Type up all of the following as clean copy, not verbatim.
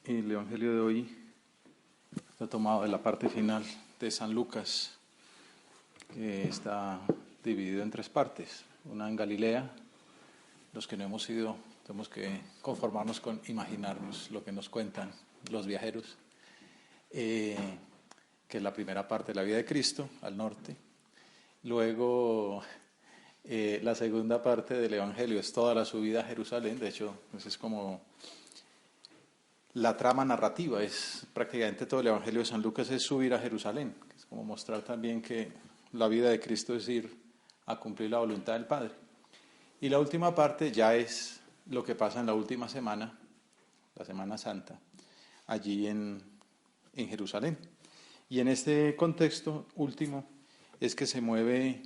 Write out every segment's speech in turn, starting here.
Y el Evangelio de hoy está tomado de la parte final de San Lucas, que está dividido en tres partes. Una en Galilea, los que no hemos ido tenemos que conformarnos con imaginarnos lo que nos cuentan los viajeros, que es la primera parte de la vida de Cristo, al norte. Luego, la segunda parte del Evangelio es toda la subida a Jerusalén. De hecho, pues es como la trama narrativa, es prácticamente todo el Evangelio de San Lucas es subir a Jerusalén, que es como mostrar también que la vida de Cristo es ir a cumplir la voluntad del Padre. Y la última parte ya es lo que pasa en la última semana, la Semana Santa, allí en Jerusalén. Y en este contexto último es que se mueve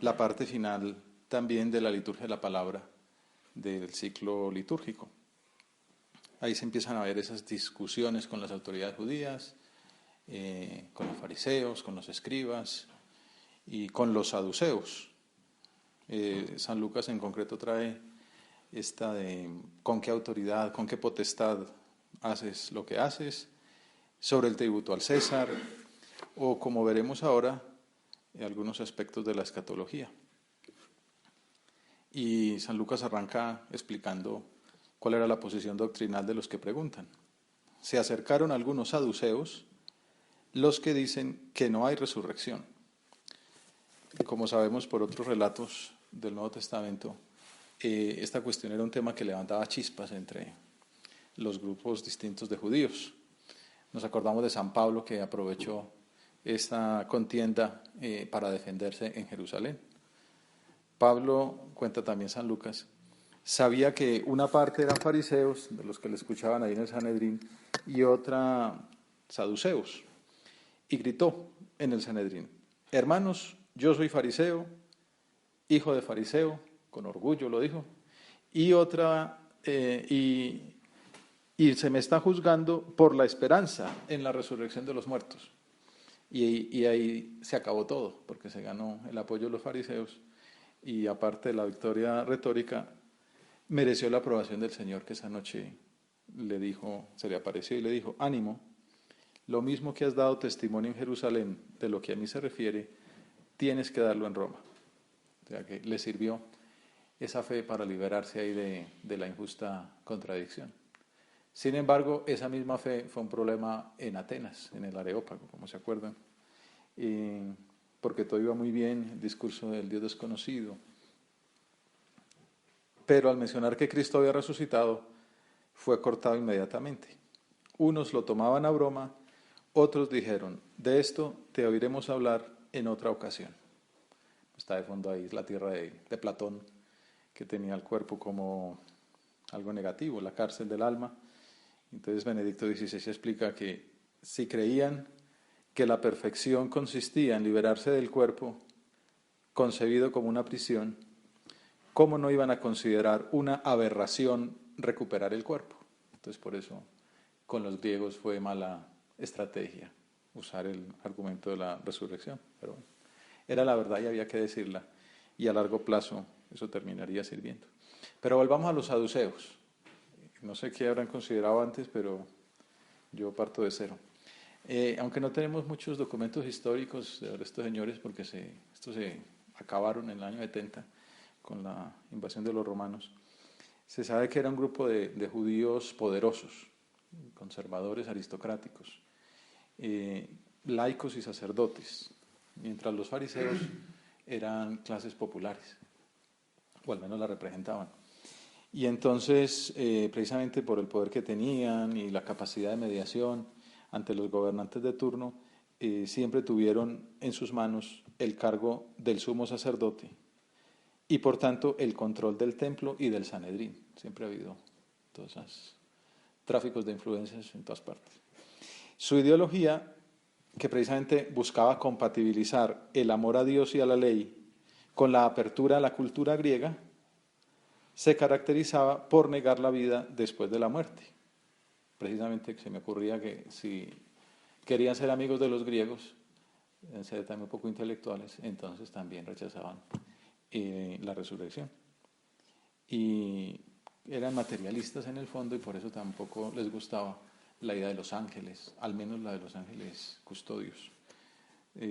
la parte final también de la liturgia de la palabra del ciclo litúrgico. Ahí se empiezan a ver esas discusiones con las autoridades judías, con los fariseos, con los escribas y con los saduceos. San Lucas en concreto trae esta de con qué autoridad, con qué potestad haces lo que haces, sobre el tributo al César, o como veremos ahora, algunos aspectos de la escatología. Y San Lucas arranca explicando cuál era la posición doctrinal de los que preguntan. Se acercaron algunos saduceos, los que dicen que no hay resurrección. Como sabemos por otros relatos del Nuevo Testamento, esta cuestión era un tema que levantaba chispas entre los grupos distintos de judíos. Nos acordamos de San Pablo, que aprovechó esta contienda para defenderse en Jerusalén. Pablo, cuenta también San Lucas, sabía que una parte eran fariseos, de los que le escuchaban ahí en el Sanedrín, y otra saduceos. Y gritó en el Sanedrín: hermanos, yo soy fariseo, hijo de fariseo, con orgullo lo dijo, y se me está juzgando por la esperanza en la resurrección de los muertos. Y ahí se acabó todo, porque se ganó el apoyo de los fariseos, y aparte de la victoria retórica, mereció la aprobación del Señor, que esa noche le dijo, se le apareció y le dijo: ánimo, lo mismo que has dado testimonio en Jerusalén de lo que a mí se refiere, tienes que darlo en Roma. O sea que le sirvió esa fe para liberarse ahí de la injusta contradicción. Sin embargo, esa misma fe fue un problema en Atenas, en el Areópago, como se acuerdan, porque todo iba muy bien, el discurso del Dios desconocido. Pero al mencionar que Cristo había resucitado, fue cortado inmediatamente. Unos lo tomaban a broma, otros dijeron: de esto te oiremos hablar en otra ocasión. Está de fondo ahí la tierra de Platón, que tenía el cuerpo como algo negativo, la cárcel del alma. Entonces Benedicto XVI explica que si creían que la perfección consistía en liberarse del cuerpo, concebido como una prisión, ¿cómo no iban a considerar una aberración recuperar el cuerpo? Entonces por eso con los griegos fue mala estrategia usar el argumento de la resurrección. Pero bueno, era la verdad y había que decirla, y a largo plazo eso terminaría sirviendo. Pero volvamos a los saduceos. No sé qué habrán considerado antes, pero yo parto de cero. Aunque no tenemos muchos documentos históricos de estos señores, porque estos se acabaron en el año 70 con la invasión de los romanos, se sabe que era un grupo de judíos poderosos, conservadores, aristocráticos, laicos y sacerdotes, mientras los fariseos eran clases populares, o al menos la representaban. Y entonces, precisamente por el poder que tenían y la capacidad de mediación ante los gobernantes de turno, siempre tuvieron en sus manos el cargo del sumo sacerdote y por tanto el control del templo y del Sanedrín. Siempre ha habido todos esos tráficos de influencias en todas partes. Su ideología, que precisamente buscaba compatibilizar el amor a Dios y a la ley con la apertura a la cultura griega, se caracterizaba por negar la vida después de la muerte. Precisamente se me ocurría que si querían ser amigos de los griegos, ser también un poco intelectuales, entonces también rechazaban la resurrección. Y eran materialistas en el fondo y por eso tampoco les gustaba la idea de los ángeles, al menos la de los ángeles custodios.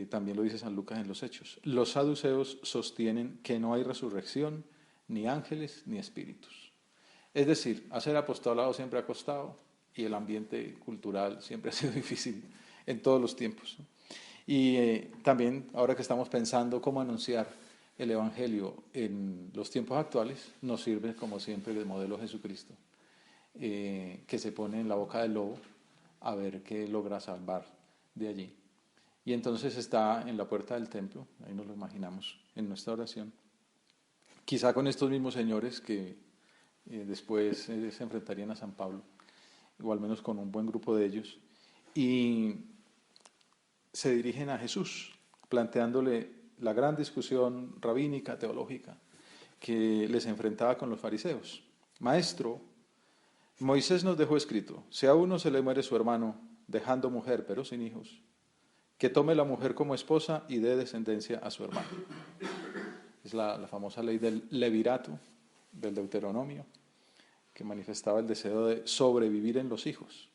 También lo dice San Lucas en los Hechos. Los saduceos sostienen que no hay resurrección, ni ángeles, ni espíritus. Es decir, hacer apostolado siempre ha costado y el ambiente cultural siempre ha sido difícil en todos los tiempos. Y también, ahora que estamos pensando cómo anunciar el Evangelio en los tiempos actuales, nos sirve, como siempre, el modelo Jesucristo, que se pone en la boca del lobo a ver qué logra salvar de allí. Y entonces está en la puerta del templo, ahí nos lo imaginamos en nuestra oración, quizá con estos mismos señores que después se enfrentarían a San Pablo, o al menos con un buen grupo de ellos, y se dirigen a Jesús, planteándole la gran discusión rabínica, teológica, que les enfrentaba con los fariseos. Maestro, Moisés nos dejó escrito, si a uno se le muere su hermano, dejando mujer pero sin hijos, que tome la mujer como esposa y dé descendencia a su hermano. Es la famosa ley del levirato, del Deuteronomio, que manifestaba el deseo de sobrevivir en los hijos.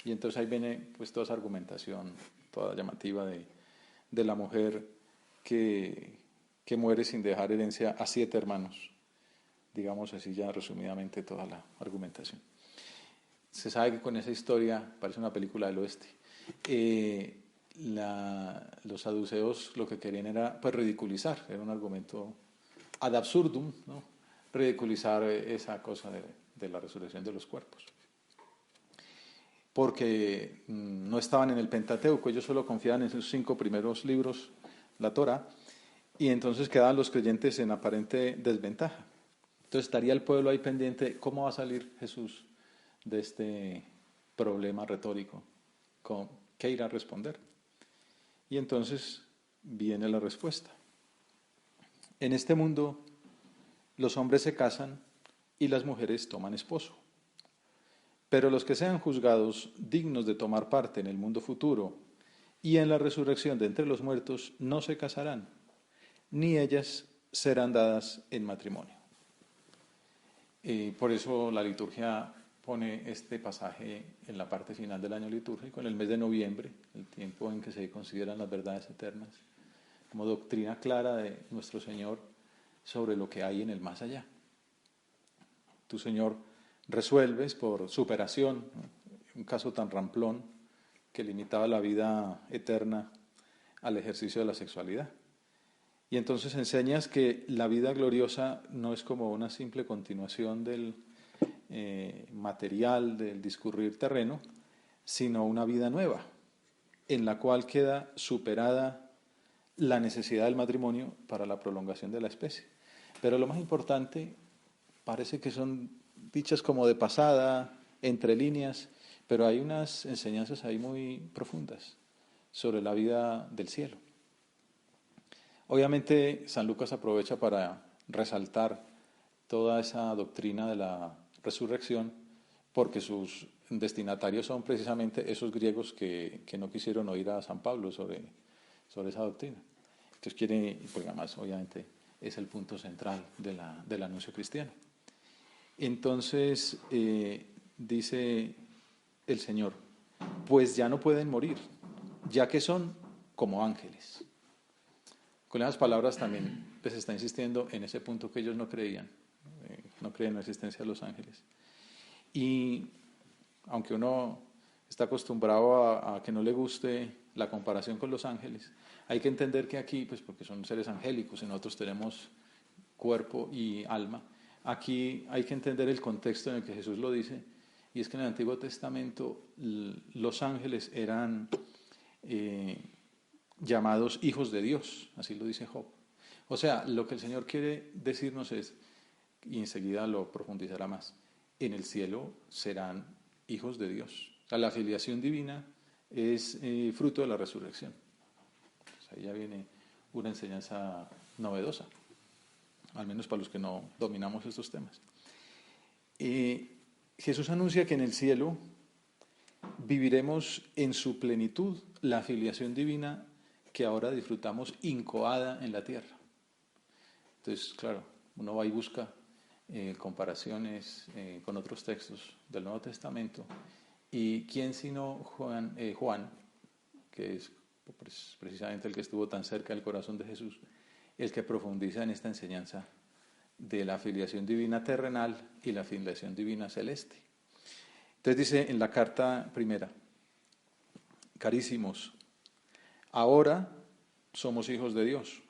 Y entonces ahí viene pues toda esa argumentación, toda llamativa de la mujer que muere sin dejar herencia a 7 hermanos. Digamos así ya resumidamente toda la argumentación. Se sabe que con esa historia parece una película del oeste. Los saduceos lo que querían era pues ridiculizar, era un argumento ad absurdum, ¿no? Ridiculizar esa cosa de la resurrección de los cuerpos. Porque no estaban en el Pentateuco, ellos solo confiaban en esos 5 primeros libros, la Torá, y entonces quedaban los creyentes en aparente desventaja. Entonces estaría el pueblo ahí pendiente, ¿cómo va a salir Jesús de este problema retórico? ¿Qué irá a responder? Y entonces viene la respuesta. En este mundo los hombres se casan y las mujeres toman esposo. Pero los que sean juzgados dignos de tomar parte en el mundo futuro y en la resurrección de entre los muertos no se casarán, ni ellas serán dadas en matrimonio. Por eso la liturgia pone este pasaje en la parte final del año litúrgico, en el mes de noviembre, el tiempo en que se consideran las verdades eternas, como doctrina clara de nuestro Señor sobre lo que hay en el más allá. Tu Señor resuelves por superación, un caso tan ramplón que limitaba la vida eterna al ejercicio de la sexualidad. Y entonces enseñas que la vida gloriosa no es como una simple continuación del material, del discurrir terreno, sino una vida nueva, en la cual queda superada la necesidad del matrimonio para la prolongación de la especie. Pero lo más importante, parece que son dichas como de pasada, entre líneas, pero hay unas enseñanzas ahí muy profundas sobre la vida del cielo. Obviamente San Lucas aprovecha para resaltar toda esa doctrina de la resurrección porque sus destinatarios son precisamente esos griegos que no quisieron oír a San Pablo sobre esa doctrina. Entonces quiere, porque además obviamente es el punto central del anuncio cristiano. Entonces dice el Señor, pues ya no pueden morir, ya que son como ángeles. Con esas palabras también les está insistiendo en ese punto que ellos no creían, no creían en la existencia de los ángeles. Y aunque uno está acostumbrado a que no le guste la comparación con los ángeles, hay que entender que aquí, pues porque son seres angélicos y nosotros tenemos cuerpo y alma, aquí hay que entender el contexto en el que Jesús lo dice, y es que en el Antiguo Testamento los ángeles eran llamados hijos de Dios, así lo dice Job. O sea, lo que el Señor quiere decirnos es, y enseguida lo profundizará más, en el cielo serán hijos de Dios. O sea, la filiación divina es fruto de la resurrección. O sea, ahí ya viene una enseñanza novedosa, al menos para los que no dominamos estos temas. Jesús anuncia que en el cielo viviremos en su plenitud la filiación divina que ahora disfrutamos incoada en la tierra. Entonces, claro, uno va y busca comparaciones con otros textos del Nuevo Testamento ¿Y quién sino Juan, que es precisamente el que estuvo tan cerca del corazón de Jesús, el que profundiza en esta enseñanza de la filiación divina terrenal y la filiación divina celeste? Entonces dice en la carta primera: carísimos, ahora somos hijos de Dios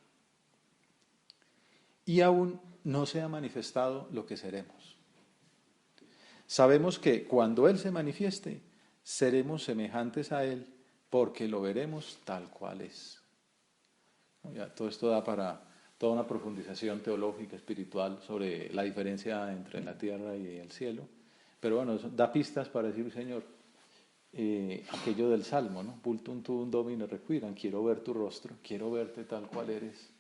y aún no se ha manifestado lo que seremos. Sabemos que cuando Él se manifieste, seremos semejantes a Él, porque lo veremos tal cual es. Ya, todo esto da para toda una profundización teológica, espiritual, sobre la diferencia entre la tierra y el cielo. Pero bueno, eso da pistas para decir, Señor, aquello del Salmo, ¿no? Vultum tuum Domine requiram, quiero ver tu rostro, quiero verte tal cual eres,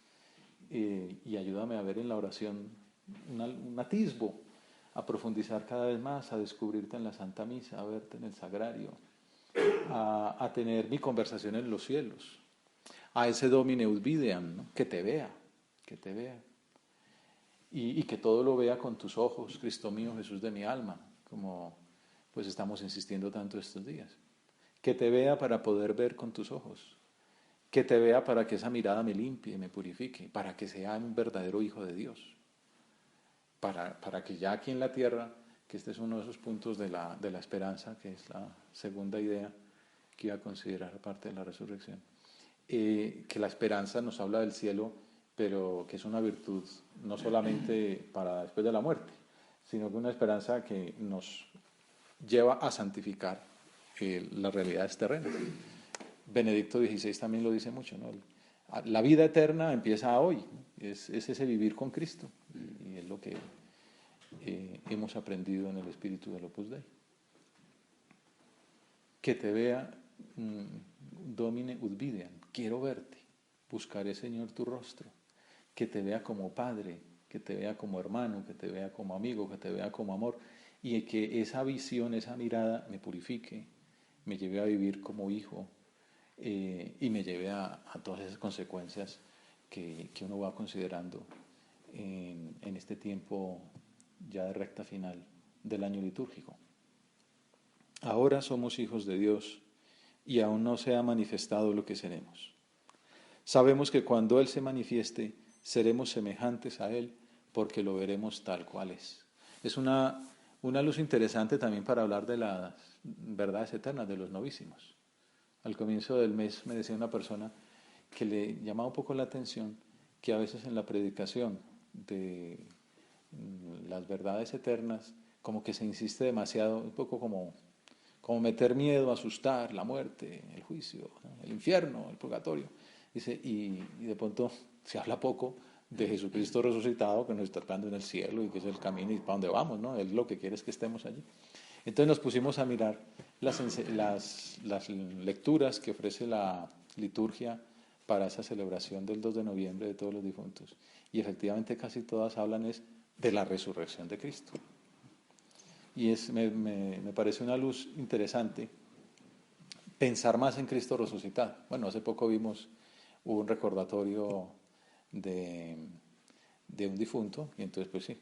y ayúdame a ver en la oración un atisbo, a profundizar cada vez más, a descubrirte en la Santa Misa, a verte en el Sagrario, a tener mi conversación en los cielos, a ese Domine ut videam, ¿no? Que te vea, y que todo lo vea con tus ojos, Cristo mío, Jesús de mi alma, como pues estamos insistiendo tanto estos días. Que te vea para poder ver con tus ojos, que te vea para que esa mirada me limpie, me purifique, para que sea un verdadero hijo de Dios, para que ya aquí en la tierra, que este es uno de esos puntos de la esperanza, que es la segunda idea que iba a considerar aparte de la resurrección, que la esperanza nos habla del cielo, pero que es una virtud no solamente para después de la muerte, sino que una esperanza que nos lleva a santificar las realidades terrenas. Benedicto XVI también lo dice mucho, ¿no? La vida eterna empieza hoy, ¿no? Es ese vivir con Cristo, y es lo que hemos aprendido en el espíritu del Opus Dei. Que te vea, Domine ut videam, quiero verte, buscaré, Señor, tu rostro, que te vea como Padre, que te vea como hermano, que te vea como amigo, que te vea como amor, y que esa visión, esa mirada me purifique, me lleve a vivir como hijo, y me lleve a todas esas consecuencias que uno va considerando en este tiempo ya de recta final del año litúrgico. Ahora somos hijos de Dios y aún no se ha manifestado lo que seremos. Sabemos que cuando Él se manifieste, seremos semejantes a Él, porque lo veremos tal cual es. Es una luz interesante también para hablar de las verdades eternas de los novísimos. Al comienzo del mes me decía una persona que le llamaba un poco la atención que a veces en la predicación de las verdades eternas como que se insiste demasiado, un poco como meter miedo, asustar, la muerte, el juicio, ¿no? El infierno, el purgatorio. Dice, y de pronto se habla poco de Jesucristo resucitado que nos está esperando en el cielo y que es el camino y para dónde vamos, ¿no? Él lo que quiere es que estemos allí. Entonces nos pusimos a mirar las lecturas que ofrece la liturgia para esa celebración del 2 de noviembre de todos los difuntos. Y efectivamente casi todas hablan de la resurrección de Cristo. Y me parece una luz interesante pensar más en Cristo resucitado. Bueno, hace poco hubo un recordatorio de un difunto, y entonces pues sí,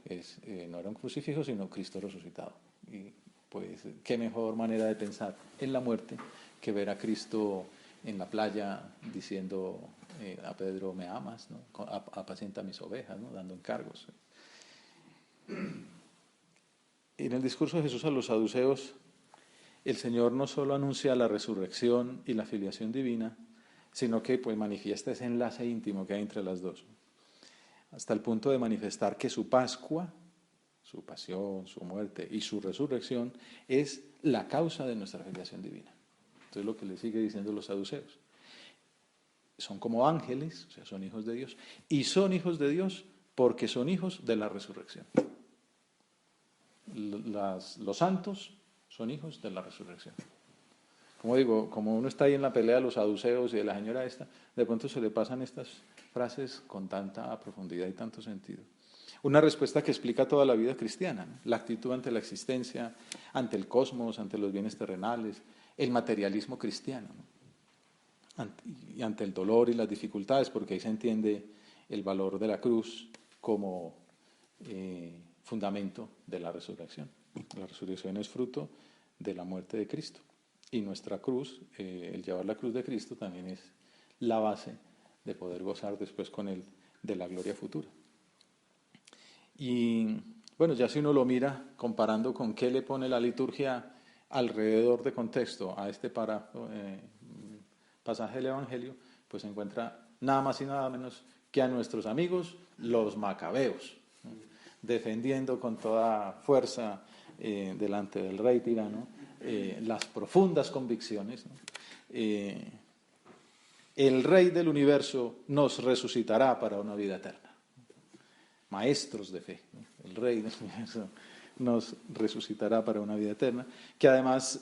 no era un crucifijo, sino Cristo resucitado. Y pues qué mejor manera de pensar en la muerte que ver a Cristo en la playa diciendo a Pedro, me amas, ¿no? Apacienta mis ovejas, ¿no? Dando encargos. En el discurso de Jesús a los saduceos, el Señor no solo anuncia la resurrección y la filiación divina, sino que pues manifiesta ese enlace íntimo que hay entre las dos, hasta el punto de manifestar que su Pascua, su pasión, su muerte y su resurrección es la causa de nuestra filiación divina. Entonces lo que le sigue diciendo los saduceos. Son como ángeles, o sea, son hijos de Dios, y son hijos de Dios porque son hijos de la resurrección. Los santos son hijos de la resurrección. Como digo, como uno está ahí en la pelea de los saduceos y de la señora esta, de pronto se le pasan estas frases con tanta profundidad y tanto sentido. Una respuesta que explica toda la vida cristiana, ¿no? La actitud ante la existencia, ante el cosmos, ante los bienes terrenales, el materialismo cristiano, ¿no? Y ante el dolor y las dificultades, porque ahí se entiende el valor de la cruz como fundamento de la resurrección. La resurrección es fruto de la muerte de Cristo. Y nuestra cruz, el llevar la cruz de Cristo, también es la base de poder gozar después con Él de la gloria futura. Y bueno, ya si uno lo mira comparando con qué le pone la liturgia alrededor de contexto a este pasaje del Evangelio, pues se encuentra nada más y nada menos que a nuestros amigos los macabeos, ¿no? Defendiendo con toda fuerza delante del rey tirano las profundas convicciones, ¿no? El rey del universo nos resucitará para una vida eterna. Maestros de fe, ¿no? El rey del universo nos resucitará para una vida eterna, que además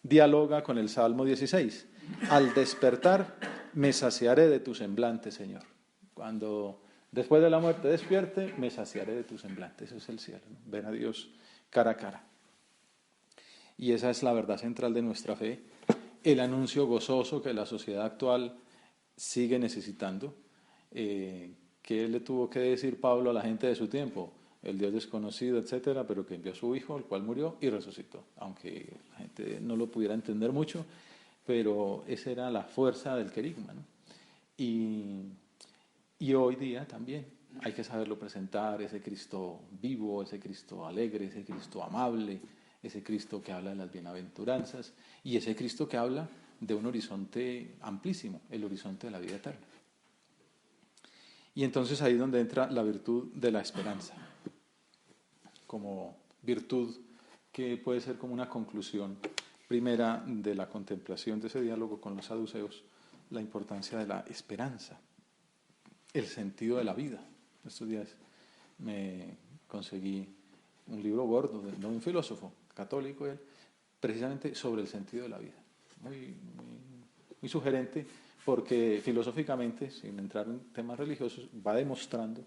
dialoga con el Salmo 16. Al despertar me saciaré de tu semblante, Señor. Cuando después de la muerte despierte, me saciaré de tu semblante. Eso es el cielo, ¿no? Ver a Dios cara a cara. Y esa es la verdad central de nuestra fe, el anuncio gozoso que la sociedad actual sigue necesitando. ¿Qué le tuvo que decir Pablo a la gente de su tiempo? El Dios desconocido, etcétera, pero que envió a su Hijo, el cual murió y resucitó. Aunque la gente no lo pudiera entender mucho, pero esa era la fuerza del querigma, ¿no? Y hoy día también hay que saberlo presentar, ese Cristo vivo, ese Cristo alegre, ese Cristo amable, ese Cristo que habla de las bienaventuranzas y ese Cristo que habla de un horizonte amplísimo, el horizonte de la vida eterna. Y entonces ahí es donde entra la virtud de la esperanza, como virtud que puede ser como una conclusión primera de la contemplación de ese diálogo con los saduceos, la importancia de la esperanza, el sentido de la vida. Estos días me conseguí un libro gordo de un filósofo católico, precisamente sobre el sentido de la vida. Muy sugerente, porque filosóficamente, sin entrar en temas religiosos, va demostrando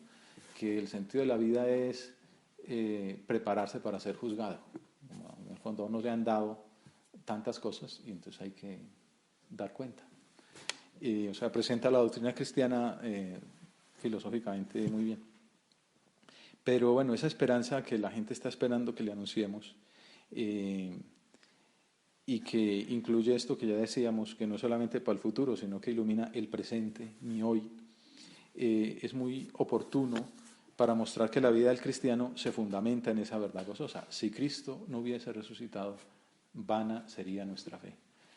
que el sentido de la vida es prepararse para ser juzgado. En el fondo no le han dado tantas cosas y entonces hay que dar cuenta. O sea, presenta la doctrina cristiana filosóficamente muy bien. Pero bueno, esa esperanza que la gente está esperando que le anunciemos y que incluye esto que ya decíamos, que no solamente para el futuro, sino que ilumina el presente, mi hoy, es muy oportuno para mostrar que la vida del cristiano se fundamenta en esa verdad gozosa. Si Cristo no hubiese resucitado, vana sería nuestra fe.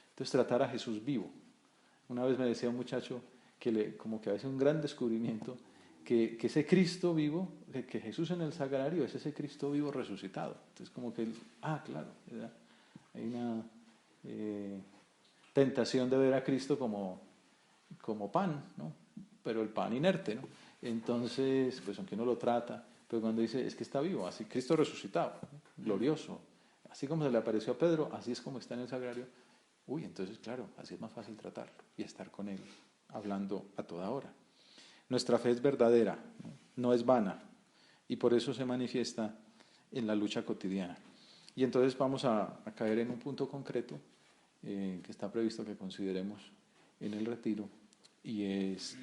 Entonces, tratar a Jesús vivo. Una vez me decía un muchacho como que a veces un gran descubrimiento, que ese Cristo vivo, que Jesús en el sagrario es ese Cristo vivo resucitado. Entonces, como que, claro, ¿verdad? Hay una tentación de ver a Cristo como pan, ¿no? Pero el pan inerte, ¿no? Entonces, pues aunque uno lo trata, pero cuando dice, es que está vivo, así Cristo resucitado, ¿no? Glorioso, así como se le apareció a Pedro, así es como está en el sagrario. Entonces, claro, así es más fácil tratarlo y estar con Él, hablando a toda hora. Nuestra fe es verdadera, no es vana, y por eso se manifiesta en la lucha cotidiana. Y entonces vamos a caer en un punto concreto que está previsto que consideremos en el retiro, y es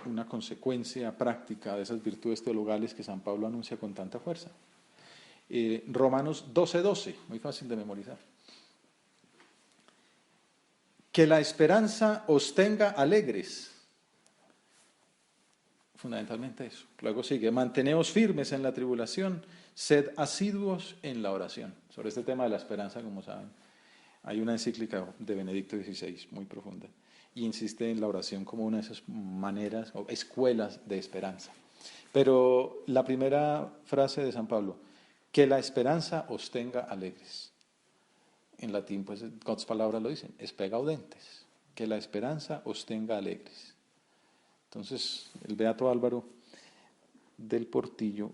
una consecuencia práctica de esas virtudes teologales que San Pablo anuncia con tanta fuerza. Romanos 12:12, muy fácil de memorizar. Que la esperanza os tenga alegres. Fundamentalmente eso. Luego sigue, manteneos firmes en la tribulación, sed asiduos en la oración. Sobre este tema de la esperanza, como saben, hay una encíclica de Benedicto XVI muy profunda y insiste en la oración como una de esas maneras o escuelas de esperanza. Pero la primera frase de San Pablo, que la esperanza os tenga alegres. En latín, pues, otras palabras lo dicen, espe gaudentes, que la esperanza os tenga alegres. Entonces, el beato Álvaro del Portillo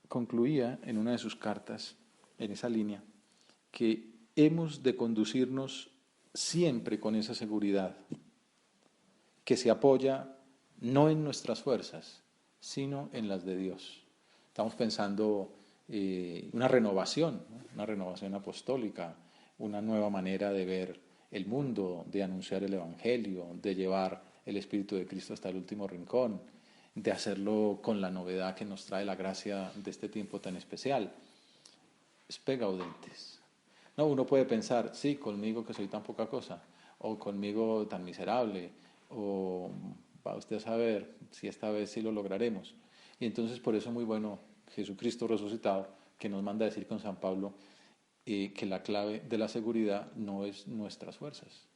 concluía en una de sus cartas, en esa línea, que hemos de conducirnos siempre con esa seguridad, que se apoya no en nuestras fuerzas, sino en las de Dios. Estamos pensando una renovación apostólica, una nueva manera de ver el mundo, de anunciar el Evangelio, de llevar el Espíritu de Cristo hasta el último rincón, de hacerlo con la novedad que nos trae la gracia de este tiempo tan especial. Spe gaudentes. No, uno puede pensar, sí, conmigo que soy tan poca cosa, o conmigo tan miserable, o va usted a saber si esta vez sí lo lograremos. Y entonces por eso es muy bueno Jesucristo resucitado, que nos manda a decir con San Pablo que la clave de la seguridad no es nuestras fuerzas,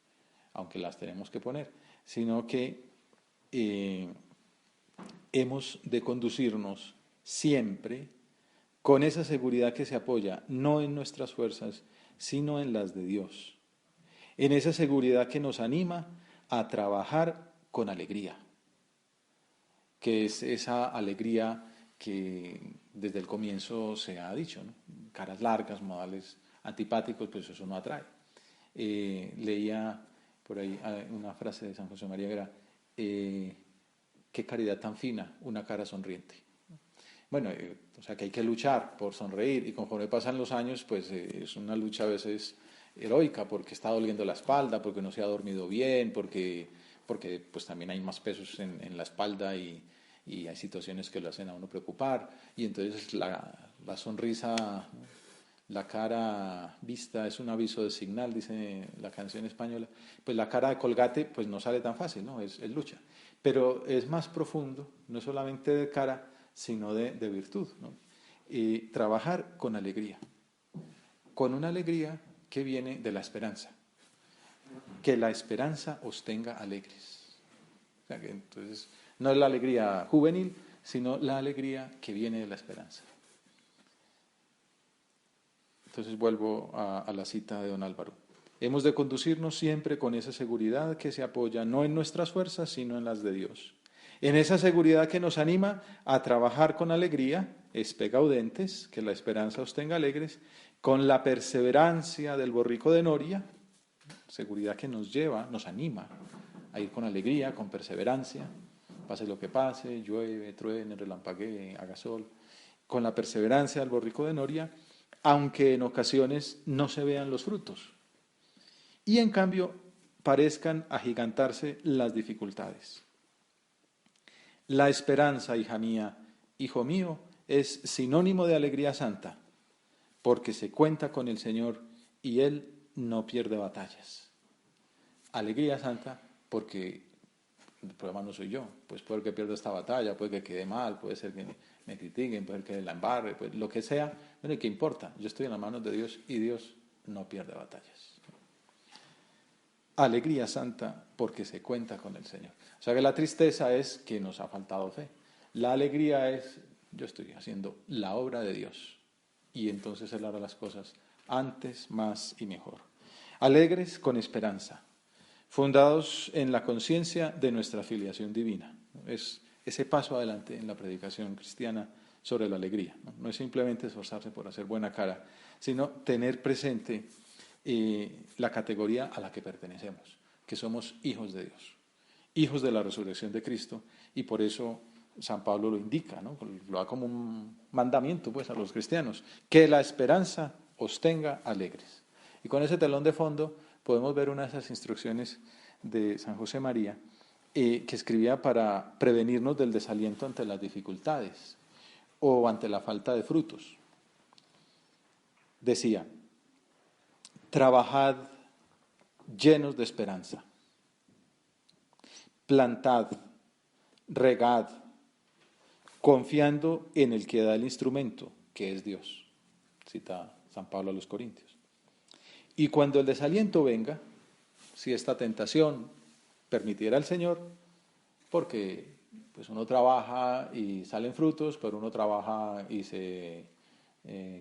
aunque las tenemos que poner, sino que eh, hemos de conducirnos siempre con esa seguridad que se apoya no en nuestras fuerzas, sino en las de Dios. En esa seguridad que nos anima a trabajar con alegría, que es esa alegría que desde el comienzo se ha dicho, ¿no? Caras largas, modales antipáticos, pues eso no atrae. Leía por ahí una frase de San José María que era, qué caridad tan fina, una cara sonriente. Bueno, o sea que hay que luchar por sonreír y conforme pasan los años, pues es una lucha a veces heroica porque está doliendo la espalda, porque no se ha dormido bien, porque pues también hay más pesos en la espalda y hay situaciones que lo hacen a uno preocupar y entonces la sonrisa, ¿no? La cara vista es un aviso de señal, dice la canción española. Pues la cara de Colgate pues no sale tan fácil, ¿no? Es lucha. Pero es más profundo, no solamente de cara, sino de virtud, ¿no? Y trabajar con alegría, con una alegría que viene de la esperanza. Que la esperanza os tenga alegres. O sea que entonces no es la alegría juvenil, sino la alegría que viene de la esperanza. Entonces vuelvo a la cita de don Álvaro. Hemos de conducirnos siempre con esa seguridad que se apoya no en nuestras fuerzas, sino en las de Dios. En esa seguridad que nos anima a trabajar con alegría, espe gaudentes, que la esperanza os tenga alegres, con la perseverancia del borrico de Noria, seguridad que nos lleva, nos anima a ir con alegría, con perseverancia, pase lo que pase, llueve, truene, relampaguee, haga sol, con la perseverancia del borrico de Noria, aunque en ocasiones no se vean los frutos. Y en cambio parezcan agigantarse las dificultades. La esperanza, hija mía, hijo mío, es sinónimo de alegría santa, porque se cuenta con el Señor y Él no pierde batallas. Alegría santa porque el problema no soy yo, pues puede que pierda esta batalla, puede que quede mal, puede ser que me critiquen, puede que la embarre, pues lo que sea, bueno, ¿y qué importa? Yo estoy en las manos de Dios y Dios no pierde batallas. Alegría santa porque se cuenta con el Señor. O sea que la tristeza es que nos ha faltado fe. La alegría es, yo estoy haciendo la obra de Dios y entonces Él hará las cosas antes, más y mejor. Alegres con esperanza, fundados en la conciencia de nuestra filiación divina. Es ese paso adelante en la predicación cristiana sobre la alegría. No es simplemente esforzarse por hacer buena cara, sino tener presente la categoría a la que pertenecemos, que somos hijos de Dios, hijos de la resurrección de Cristo, y por eso San Pablo lo indica, ¿no? Lo da como un mandamiento pues, a los cristianos, que la esperanza os tenga alegres. Y con ese telón de fondo podemos ver una de esas instrucciones de San José María que escribía para prevenirnos del desaliento ante las dificultades o ante la falta de frutos. Decía, trabajad llenos de esperanza, plantad, regad, confiando en el que da el instrumento, que es Dios, cita San Pablo a los Corintios. Y cuando el desaliento venga, si esta tentación permitiera el Señor, porque pues uno trabaja y salen frutos, pero uno trabaja y se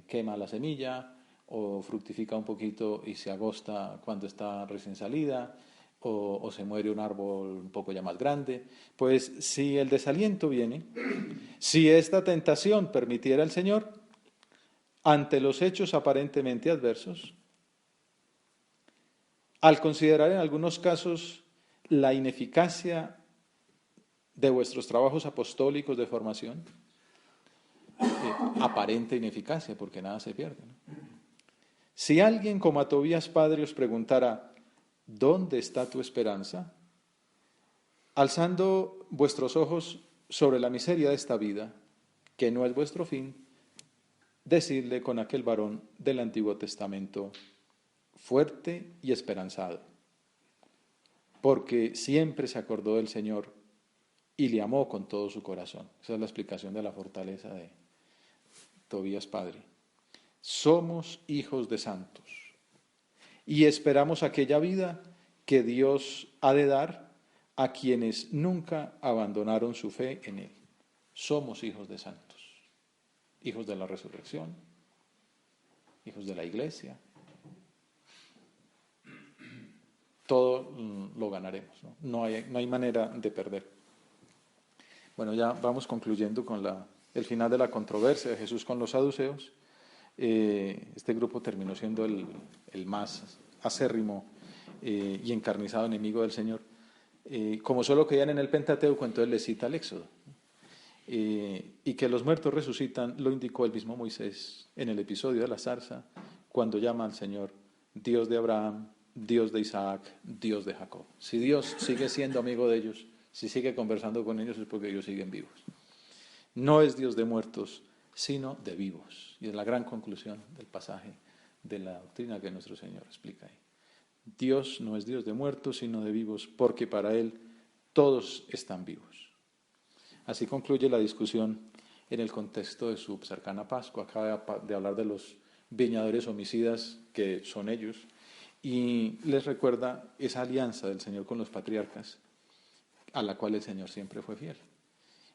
quema la semilla, o fructifica un poquito y se agosta cuando está recién salida, o se muere un árbol un poco ya más grande. Pues si el desaliento viene, si esta tentación permitiera el Señor, ante los hechos aparentemente adversos, al considerar en algunos casos la ineficacia de vuestros trabajos apostólicos de formación, aparente ineficacia, porque nada se pierde, ¿no? Si alguien como a Tobías padre os preguntara, ¿dónde está tu esperanza? Alzando vuestros ojos sobre la miseria de esta vida, que no es vuestro fin, decidle con aquel varón del Antiguo Testamento, fuerte y esperanzado, porque siempre se acordó del Señor y le amó con todo su corazón. Esa es la explicación de la fortaleza de Tobías padre. Somos hijos de santos y esperamos aquella vida que Dios ha de dar a quienes nunca abandonaron su fe en Él. Somos hijos de santos, hijos de la resurrección, hijos de la iglesia. Todo lo ganaremos, ¿no? No hay manera de perder. Bueno, ya vamos concluyendo con el final de la controversia de Jesús con los saduceos. Este grupo terminó siendo el más acérrimo y encarnizado enemigo del Señor. Como solo creían en el Pentateuco, entonces les cita el Éxodo. Y que los muertos resucitan lo indicó el mismo Moisés en el episodio de la zarza, cuando llama al Señor Dios de Abraham, Dios de Isaac, Dios de Jacob. Si Dios sigue siendo amigo de ellos, si sigue conversando con ellos, es porque ellos siguen vivos. No es Dios de muertos, sino de vivos. Y es la gran conclusión del pasaje de la doctrina que nuestro Señor explica ahí. Dios no es Dios de muertos, sino de vivos, porque para Él todos están vivos. Así concluye la discusión en el contexto de su cercana Pascua. Acaba de hablar de los viñadores homicidas, que son ellos, y les recuerda esa alianza del Señor con los patriarcas, a la cual el Señor siempre fue fiel.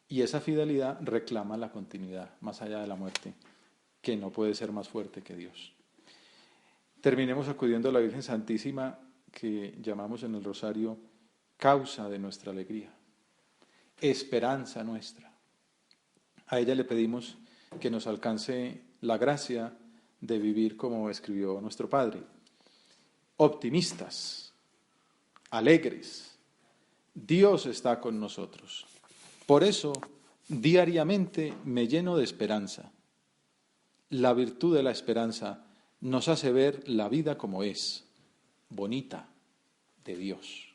Y esa fidelidad reclama la continuidad, más allá de la muerte, que no puede ser más fuerte que Dios. Terminemos acudiendo a la Virgen Santísima, que llamamos en el rosario causa de nuestra alegría, esperanza nuestra. A ella le pedimos que nos alcance la gracia de vivir como escribió nuestro Padre, optimistas, alegres. Dios está con nosotros. Por eso, diariamente me lleno de esperanza. La virtud de la esperanza nos hace ver la vida como es, bonita, de Dios.